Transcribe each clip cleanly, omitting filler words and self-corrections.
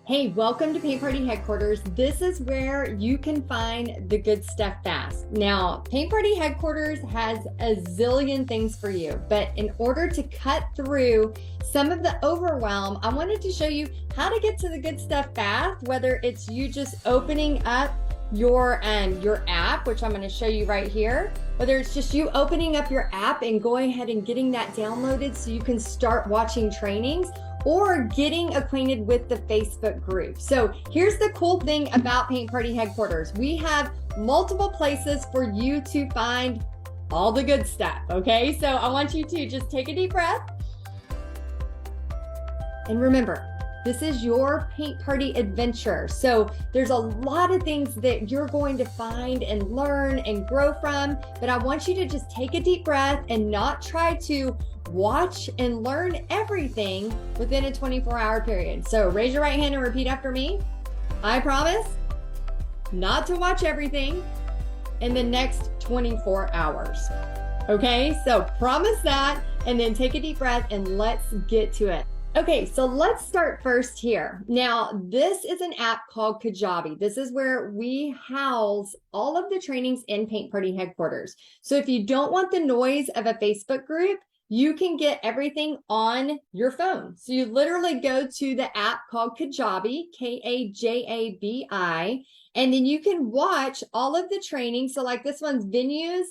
Hey, welcome to Paint Party Headquarters. This is where you can find the good stuff fast. Now, Paint Party Headquarters has a zillion things for you, but in order to cut through some of the overwhelm, I wanted to show you how to get to the good stuff fast, whether it's you just opening up your app, which I'm going to show you right here, whether it's just you opening up your app and going ahead and getting that downloaded so you can start watching trainings, or getting acquainted with the Facebook group. So here's the cool thing about Paint Party Headquarters. We have multiple places for you to find all the good stuff, okay? So I want you to just take a deep breath. And remember, this is your paint party adventure. So there's a lot of things that you're going to find and learn and grow from, but I want you to just take a deep breath and not try to watch and learn everything within a 24-hour period. So raise your right hand and repeat after me. I promise not to watch everything in the next 24 hours. Okay, so promise that, and then take a deep breath and let's get to it. Okay, so let's start first here. Now, this is an app called Kajabi. This is where we house all of the trainings in Paint Party Headquarters. So if you don't want the noise of a Facebook group, you can get everything on your phone. So you literally go to the app called Kajabi, Kajabi, and then you can watch all of the trainings. So like this one's venues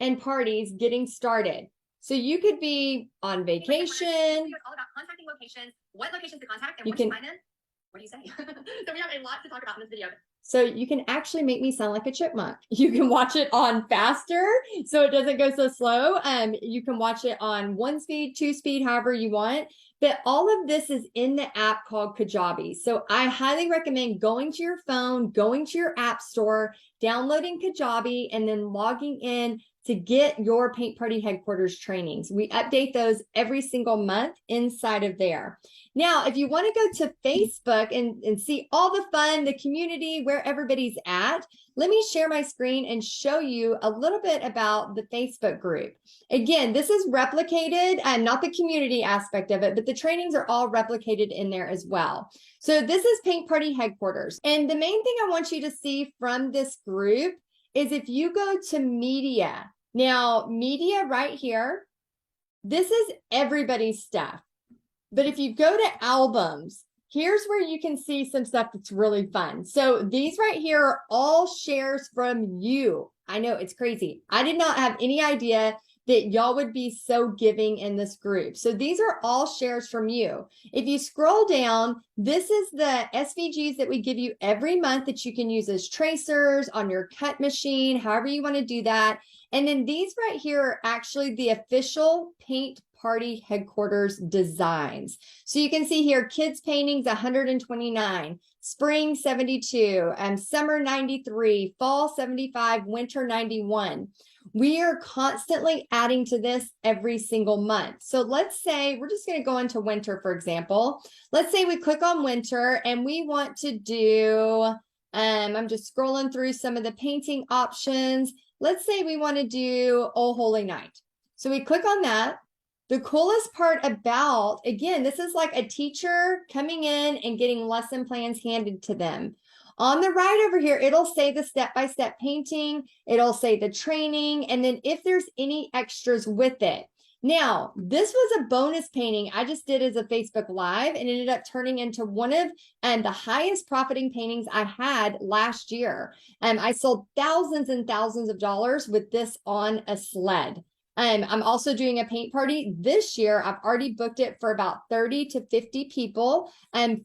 and parties getting started. So you could be on vacation. It's all about contacting locations, what locations to contact, and where to find them. What do you say? So we have a lot to talk about in this video. So you can actually make me sound like a chipmunk. You can watch it on faster, so it doesn't go so slow. You can watch it on 1 speed, 2 speed, however you want. But all of this is in the app called Kajabi. So I highly recommend going to your phone, going to your app store, downloading Kajabi, and then logging in to get your Paint Party Headquarters trainings. We update those every single month inside of there. Now, if you want to go to Facebook and see all the fun, the community, where everybody's at, let me share my screen and show you a little bit about the Facebook group. Again, this is replicated, and not the community aspect of it, but the trainings are all replicated in there as well. So this is Paint Party Headquarters. And the main thing I want you to see from this group is if you go to media. Now, media right here, this is everybody's stuff. But if you go to albums, here's where you can see some stuff that's really fun. So these right here are all shares from you. I know, it's crazy. I did not have any idea that y'all would be so giving in this group. So these are all shares from you. If you scroll down, this is the SVGs that we give you every month that you can use as tracers on your cut machine, however you want to do that. And then these right here are actually the official Paint Party Headquarters designs. So you can see here, kids paintings 129, spring 72, summer 93, fall 75, winter 91. We are constantly adding to this every single month. So let's say we're just going to go into winter, for example. Let's say we click on winter and we want to do, I'm just scrolling through some of the painting options. Let's say we want to do Oh Holy Night. So we click on that. The coolest part about, again, this is like a teacher coming in and getting lesson plans handed to them. On the right over here, it'll say the step-by-step painting, it'll say the training, and then if there's any extras with it. Now, this was a bonus painting I just did as a Facebook Live and ended up turning into one of the highest profiting paintings I had last year. I sold thousands and thousands of dollars with this on a sled. I'm also doing a paint party this year. I've already booked it for about 30 to 50 people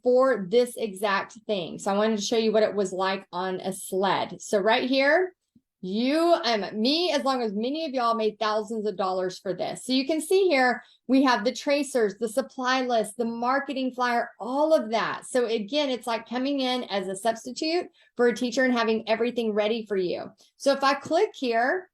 for this exact thing. So I wanted to show you what it was like on a sled. So right here, me, as long as many of y'all made thousands of dollars for this. So you can see here, we have the tracers, the supply list, the marketing flyer, all of that. So again, it's like coming in as a substitute for a teacher and having everything ready for you. So if I click here,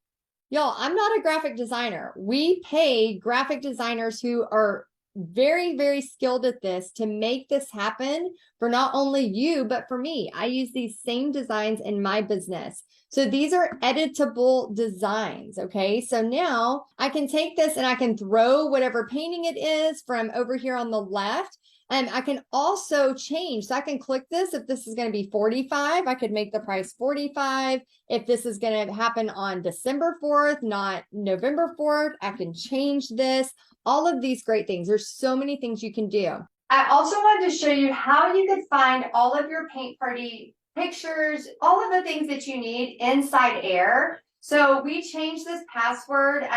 y'all, I'm not a graphic designer. We pay graphic designers who are very, very skilled at this to make this happen for not only you, but for me. I use these same designs in my business. So these are editable designs, okay? So now I can take this and I can throw whatever painting it is from over here on the left. I can also change. So I can click this. If this is going to be 45, I could make the price 45. If this is going to happen on December 4th, not November 4th, I can change this. All of these great things. There's so many things you can do. I also wanted to show you how you could find all of your paint party pictures, all of the things that you need inside Air. So we change this password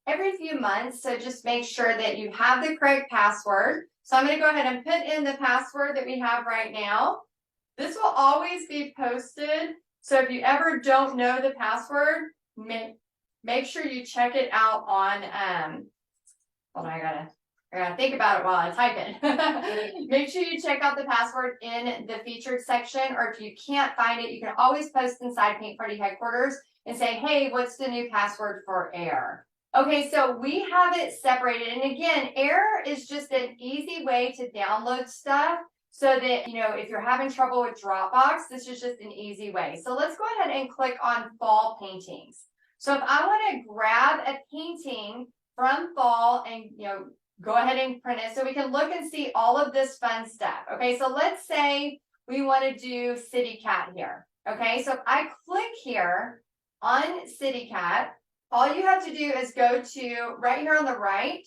every few months. So just make sure that you have the correct password. So I'm going to go ahead and put in the password that we have right now. This will always be posted. So if you ever don't know the password, make sure you check it out on, hold on, I gotta think about it while I type it. Make sure you check out the password in the featured section, or if you can't find it, you can always post inside Paint Party headquarters and say, hey, what's the new password for Air? Okay, so we have it separated. And again, Air is just an easy way to download stuff so that, you know, if you're having trouble with Dropbox, this is just an easy way. So let's go ahead and click on fall paintings. So if I want to grab a painting from fall and, you know, go ahead and print it so we can look and see all of this fun stuff. Okay, so let's say we want to do City Cat here. Okay, so if I click here on City Cat, all you have to do is go to right here on the right,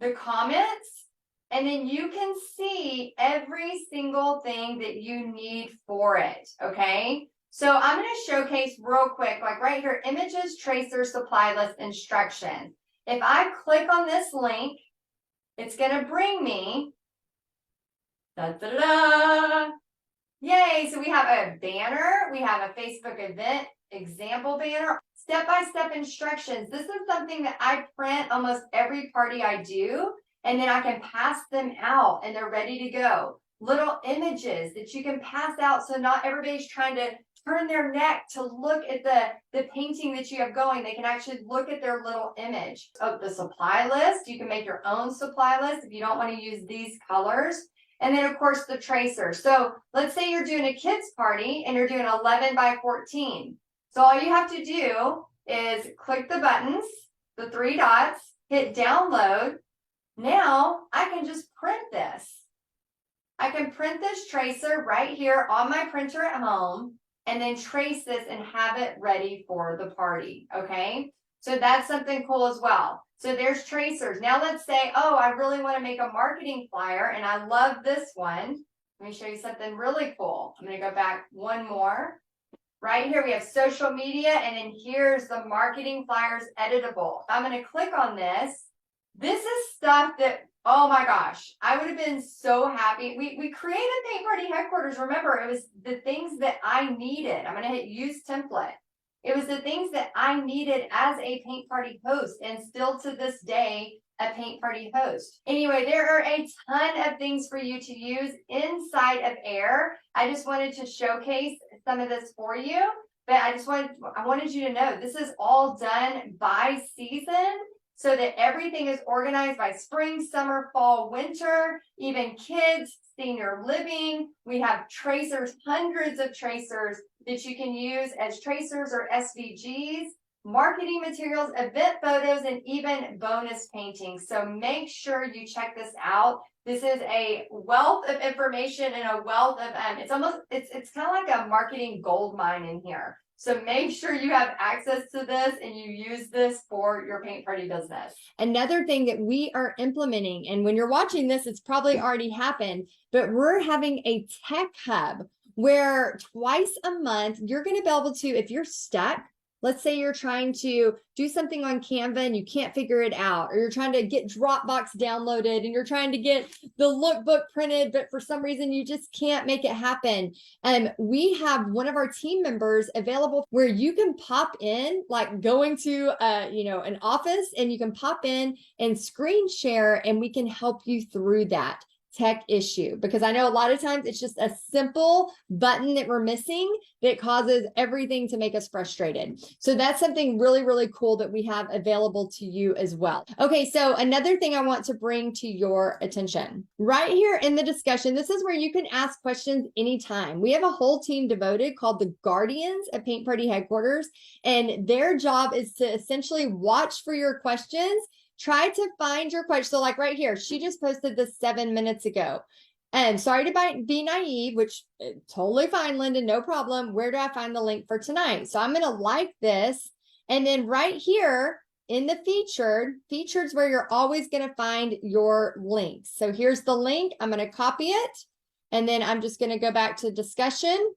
the comments, and then you can see every single thing that you need for it. Okay, so I'm going to showcase real quick, like right here, images, tracers, supply list, instructions. If I click on this link, it's going to bring me, yay, so we have a banner, we have a Facebook event example banner, step-by-step instructions. This is something that I print almost every party I do, and then I can pass them out and they're ready to go. Little images that you can pass out so not everybody's trying to turn their neck to look at the painting that you have going. They can actually look at their little image. Oh, the supply list, you can make your own supply list if you don't want to use these colors. And then of course the tracer. So let's say you're doing a kids party and you're doing 11 by 14. So all you have to do is click the buttons, the 3 dots, hit download. Now I can just print this. I can print this tracer right here on my printer at home and then trace this and have it ready for the party, okay? So that's something cool as well. So there's tracers. Now let's say, oh, I really want to make a marketing flyer and I love this one. Let me show you something really cool. I'm going to go back one more. Right here we have social media, and then here's the marketing flyers editable. I'm going to click on this. This is stuff that, oh my gosh, I would have been so happy. We created Paint Party headquarters. Remember, it was the things that I needed. I'm going to hit use template. It was the things that I needed as a Paint Party host, and still to this day, a Paint Party host. Anyway, there are a ton of things for you to use inside of Air. I just wanted to showcase some of this for you, but I wanted you to know this is all done by season, so that everything is organized by spring, summer, fall, winter, even kids, senior living. We have tracers, hundreds of tracers that you can use as tracers or SVGs, marketing materials, event photos, and even bonus paintings. So make sure you check this out. This is a wealth of information and a wealth of, it's kind of like a marketing gold mine in here. So make sure you have access to this and you use this for your Paint Party business. Another thing that we are implementing, and when you're watching this, it's probably already happened, but we're having a tech hub where twice a month, you're going to be able to, if you're stuck, let's say you're trying to do something on Canva and you can't figure it out, or you're trying to get Dropbox downloaded and you're trying to get the lookbook printed, but for some reason you just can't make it happen. We have one of our team members available where you can pop in, like going to an office, and you can pop in and screen share, and we can help you through that tech issue, because I know a lot of times it's just a simple button that we're missing that causes everything to make us frustrated. So that's something really, really cool that we have available to you as well. Okay, so another thing I want to bring to your attention right here in the discussion, this is where you can ask questions anytime. We have a whole team devoted called the Guardians at Paint Party headquarters, and their job is to essentially watch for your questions, try to find your question. So like right here, she just posted this 7 minutes ago. And sorry to be naive, which totally fine, Linda, no problem. Where do I find the link for tonight? So I'm going to like this. And then right here in the featured's where you're always going to find your links. So here's the link. I'm going to copy it. And then I'm just going to go back to discussion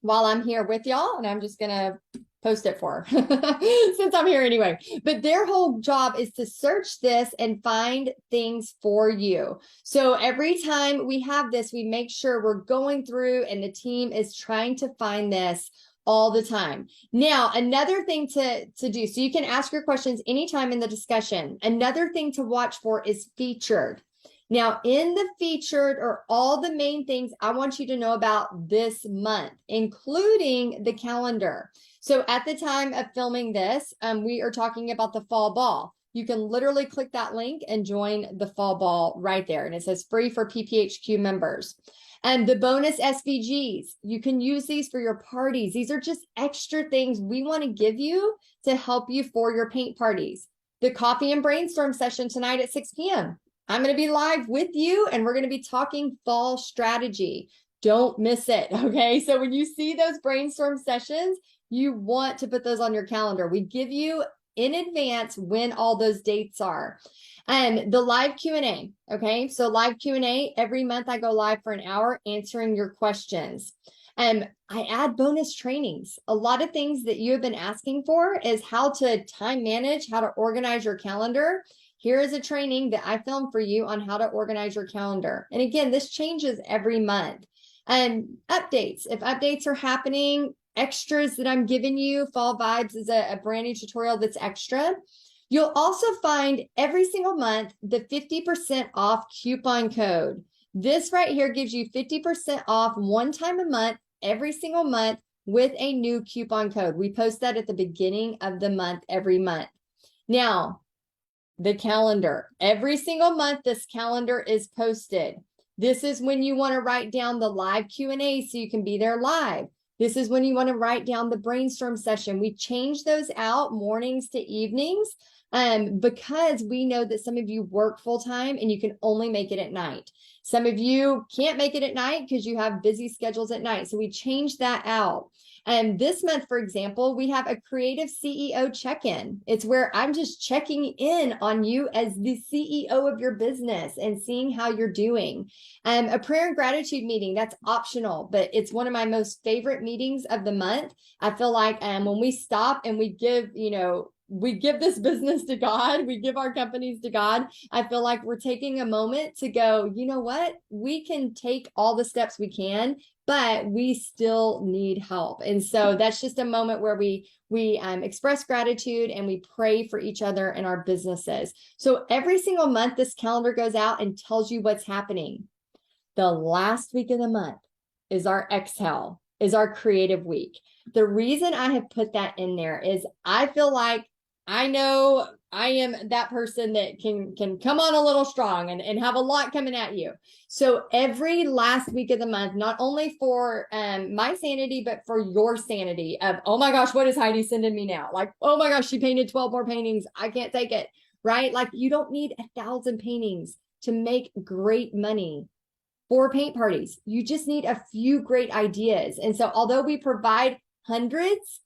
while I'm here with y'all. And I'm just going to post it for her since I'm here anyway. But their whole job is to search this and find things for you. So every time we have this, we make sure we're going through and the team is trying to find this all the time. Now, another thing to do, so you can ask your questions anytime in the discussion. Another thing to watch for is featured. Now, in the featured are all the main things I want you to know about this month, including the calendar. So at the time of filming this, we are talking about the fall ball. You can literally click that link and join the fall ball right there. And it says free for PPHQ members. And the bonus SVGs, you can use these for your parties. These are just extra things we want to give you to help you for your paint parties. The coffee and brainstorm session tonight at 6 p.m. I'm going to be live with you and we're going to be talking fall strategy. Don't miss it. Okay. So when you see those brainstorm sessions, you want to put those on your calendar. We give you in advance when all those dates are. And the live Q&A. Okay. So live Q&A, every month I go live for an hour answering your questions. And I add bonus trainings. A lot of things that you have been asking for is how to time manage, how to organize your calendar. Here is a training that I filmed for you on how to organize your calendar. And again, this changes every month. And updates, if updates are happening, extras that I'm giving you, Fall Vibes is a brand new tutorial that's extra. You'll also find every single month the 50% off coupon code. This right here gives you 50% off one time a month, every single month with a new coupon code. We post that at the beginning of the month, every month. Now, the calendar. Every single month, this calendar is posted. This is when you want to write down the live Q&A so you can be there live. This is when you want to write down the brainstorm session. We change those out mornings to evenings because we know that some of you work full time and you can only make it at night. Some of you can't make it at night because you have busy schedules at night. So we change that out. And this month, for example, we have a creative CEO check-in. It's where I'm just checking in on you as the CEO of your business and seeing how you're doing. A prayer and gratitude meeting, that's optional, but it's one of my most favorite meetings of the month. I feel like when we stop and we give, we give this business to God, we give our companies to God, I feel like we're taking a moment to go, you know what? We can take all the steps we can, but we still need help. And so that's just a moment where we express gratitude and we pray for each other and our businesses. So every single month, this calendar goes out and tells you what's happening. The last week of the month is our exhale, is our creative week. The reason I have put that in there is I feel like I know I am that person that can come on a little strong and have a lot coming at you. So every last week of the month, not only for my sanity, but for your sanity of, oh my gosh, what is Heidi sending me now? Like, oh my gosh, she painted 12 more paintings. I can't take it, right? Like you don't need 1,000 paintings to make great money for paint parties. You just need a few great ideas. And so although we provide hundreds,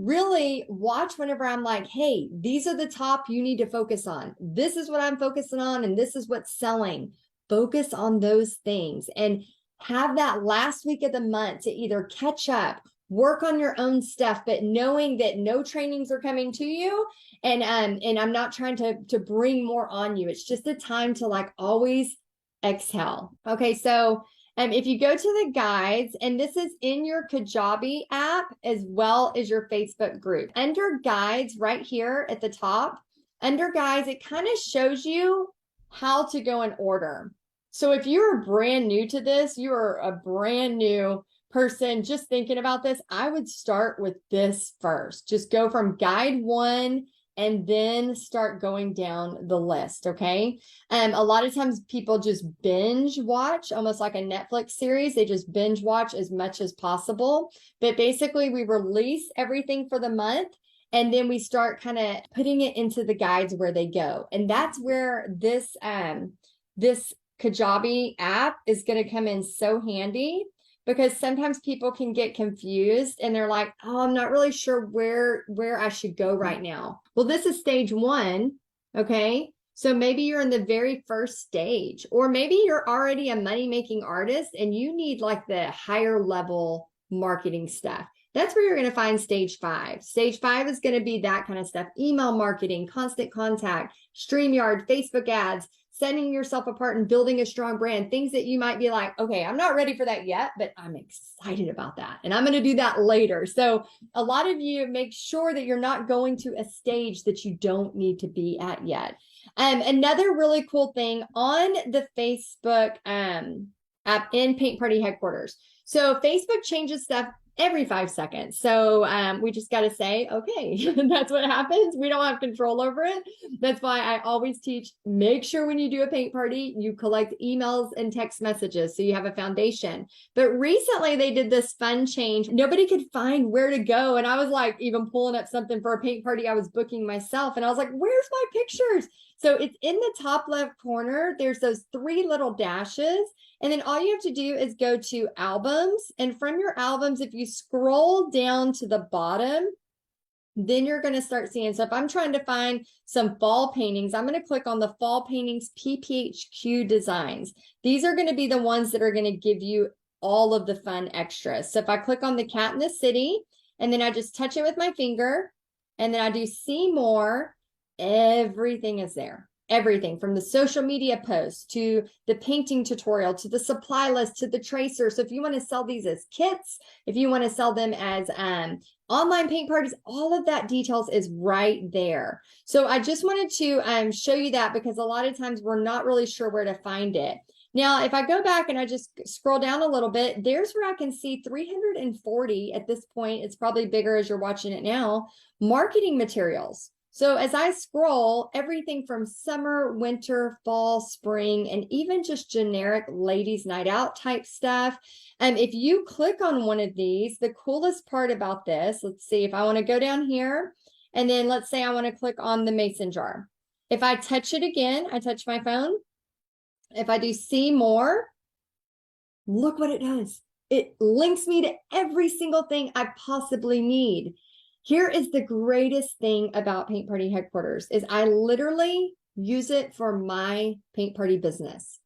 really watch whenever I'm like, hey, these are the top you need to focus on. This is what I'm focusing on, and this is what's selling. Focus on those things and have that last week of the month to either catch up, work on your own stuff, but knowing that no trainings are coming to you. And I'm not trying to bring more on you. It's just a time to like always exhale. Okay, so if you go to the guides, and this is in your Kajabi app as well as your Facebook group, under guides right here at the top, under guides, it kind of shows you how to go in order. So if you're brand new to this, you're a brand new person just thinking about this, I would start with this first. Just go from guide 1 and then start going down the list, okay? A lot of times people just binge watch, almost like a Netflix series. They just binge watch as much as possible. But basically, we release everything for the month, And then we start kind of putting it into the guides where they go. And that's where this Kajabi app is going to come in so handy, because sometimes people can get confused and they're like, oh, I'm not really sure where I should go right now. Well, this is stage 1. Okay. So maybe you're in the very first stage, or maybe you're already a money-making artist and you need like the higher level marketing stuff. That's where you're going to find stage 5. Stage 5 is going to be that kind of stuff: email marketing, constant contact, StreamYard, Facebook ads, setting yourself apart and building a strong brand. Things that you might be like, okay, I'm not ready for that yet, but I'm excited about that. And I'm going to do that later. So a lot of you, make sure that you're not going to a stage that you don't need to be at yet. Another really cool thing on the Facebook app in Paint Party headquarters. So Facebook changes stuff every 5 seconds. So we just got to say, okay, that's what happens. We don't have control over it. That's why I always teach, make sure when you do a paint party, you collect emails and text messages so you have a foundation. But recently they did this fun change. Nobody could find where to go. And I was like, even pulling up something for a paint party I was booking myself. And I was like, where's my pictures? So it's in the top left corner. There's those 3 little dashes. And then all you have to do is go to albums. And from your albums, if you scroll down to the bottom, then you're going to start seeing. So if I'm trying to find some fall paintings, I'm going to click on the fall paintings PPHQ designs. These are going to be the ones that are going to give you all of the fun extras. So if I click on the cat in the city, and then I just touch it with my finger, and then I do see more, everything is there. Everything from the social media posts to the painting tutorial to the supply list to the tracer. So if you want to sell these as kits, if you want to sell them as online paint parties, all of that details is right there. So I just wanted to show you that, because a lot of times we're not really sure where to find it. Now, if I go back and I just scroll down a little bit, there's where I can see 340 at this point. It's probably bigger as you're watching it now. Marketing materials. So as I scroll, everything from summer, winter, fall, spring, and even just generic ladies' night out type stuff. And if you click on one of these, the coolest part about this, let's see, if I want to go down here, and then let's say I want to click on the mason jar. If I touch it again, I touch my phone. If I do see more, look what it does. It links me to every single thing I possibly need. Here is the greatest thing about Paint Party headquarters is I literally use it for my paint party business.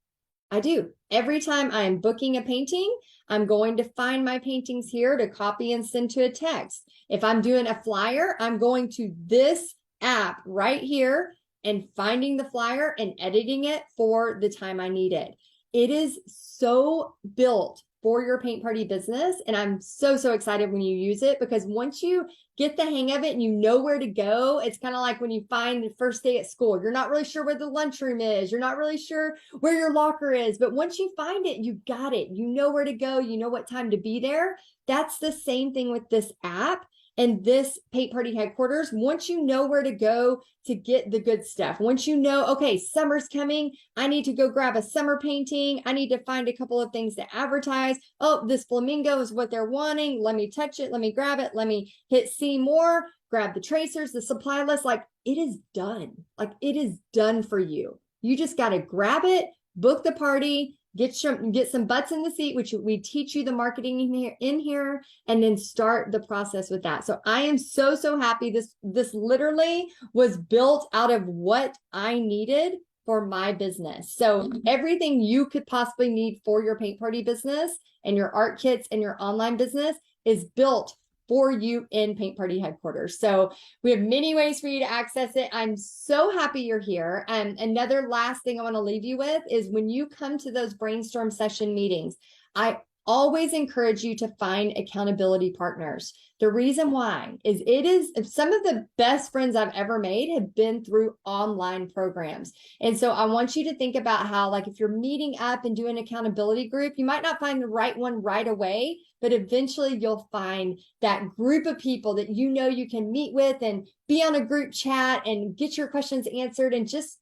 I do. Every time I am booking a painting, I'm going to find my paintings here to copy and send to a text. If I'm doing a flyer, I'm going to this app right here and finding the flyer and editing it for the time I need it. It is so built for your paint party business. And I'm so, so excited when you use it, because once you get the hang of it and you know where to go, it's kind of like when you find the first day at school, you're not really sure where the lunchroom is. You're not really sure where your locker is, but once you find it, you got it. You know where to go. You know what time to be there. That's the same thing with this app. And this Paint Party headquarters, once you know where to go to get the good stuff, once you know, okay, summer's coming, I need to go grab a summer painting. I need to find a couple of things to advertise. Oh, this flamingo is what they're wanting. Let me touch it. Let me grab it. Let me hit see more, grab the tracers, the supply list. Like, it is done. Like, it is done for you. You just got to grab it, book the party, get some butts in the seat, which we teach you the marketing in here, and then start the process with that. So I am so, so happy. This literally was built out of what I needed for my business. So everything you could possibly need for your paint party business and your art kits and your online business is built for you in Paint Party headquarters. So we have many ways for you to access it. I'm so happy you're here. And another last thing I want to leave you with is when you come to those brainstorm session meetings, I always encourage you to find accountability partners. The reason why is some of the best friends I've ever made have been through online programs. And so I want you to think about how, like, if you're meeting up and doing an accountability group, you might not find the right one right away, but eventually you'll find that group of people that you know you can meet with and be on a group chat and get your questions answered, and just,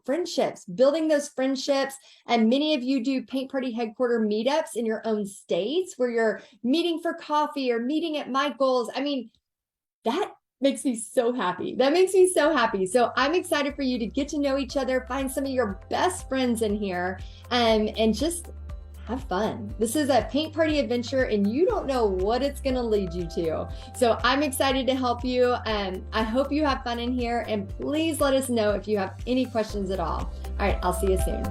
friendships, building those friendships. And many of you do Paint Party headquarter meetups in your own states where you're meeting for coffee or meeting at Michael's. I mean, that Makes me so happy. That makes me so happy. So I'm excited for you to get to know each other, find some of your best friends in here, and just have fun. This is a paint party adventure and you don't know what it's going to lead you to. So I'm excited to help you, and I hope you have fun in here, and please let us know if you have any questions at all. All right, I'll see you soon.